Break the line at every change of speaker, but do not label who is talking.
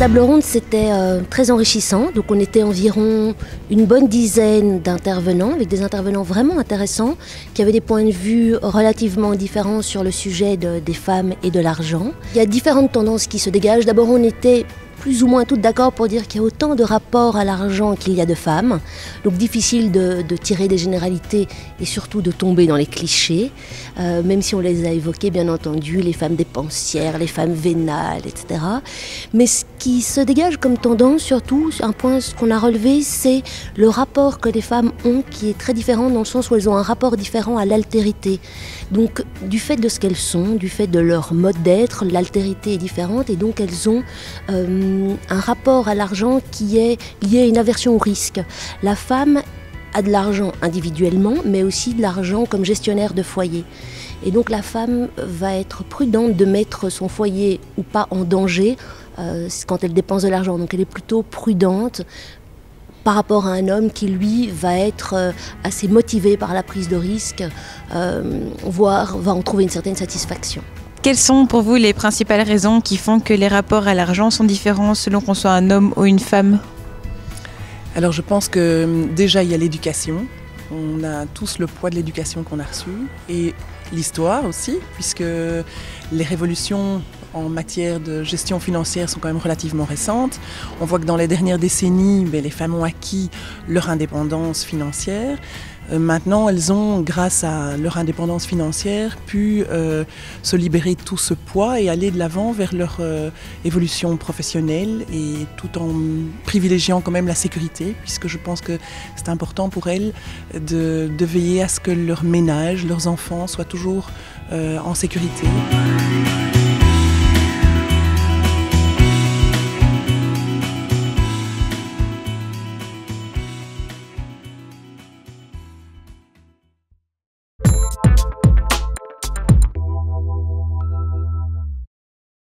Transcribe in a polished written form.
table ronde, c'était très enrichissant. Donc on était environ une bonne dizaine d'intervenants, avec des intervenants vraiment intéressants, qui avaient des points de vue relativement différents sur le sujet des femmes et de l'argent. Il y a différentes tendances qui se dégagent. D'abord, on était plus ou moins toutes d'accord pour dire qu'il y a autant de rapports à l'argent qu'il y a de femmes. Donc difficile de tirer des généralités et surtout de tomber dans les clichés, même si on les a évoqués, bien entendu, les femmes dépensières, les femmes vénales, etc. Mais ce qui se dégage comme tendance, surtout, un point qu'on a relevé, c'est le rapport que les femmes ont qui est très différent dans le sens où elles ont un rapport différent à l'altérité. Donc du fait de ce qu'elles sont, du fait de leur mode d'être, l'altérité est différente et donc elles ont un rapport à l'argent qui est lié à une aversion au risque. La femme a de l'argent individuellement, mais aussi de l'argent comme gestionnaire de foyer. Et donc la femme va être prudente de mettre son foyer ou pas en danger quand elle dépense de l'argent. Donc elle est plutôt prudente par rapport à un homme qui, lui, va être assez motivé par la prise de risque, voire va en trouver une certaine satisfaction.
Quelles sont pour vous les principales raisons qui font que les rapports à l'argent sont différents selon qu'on soit un homme ou une femme ?
Alors je pense que déjà il y a l'éducation. On a tous le poids de l'éducation qu'on a reçue et l'histoire aussi, puisque les révolutions en matière de gestion financière sont quand même relativement récentes. On voit que dans les dernières décennies, les femmes ont acquis leur indépendance financière. Maintenant, elles ont, grâce à leur indépendance financière, pu se libérer de tout ce poids et aller de l'avant vers leur évolution professionnelle et tout en privilégiant quand même la sécurité, puisque je pense que c'est important pour elles de veiller à ce que leur ménage, leurs enfants soient toujours en sécurité.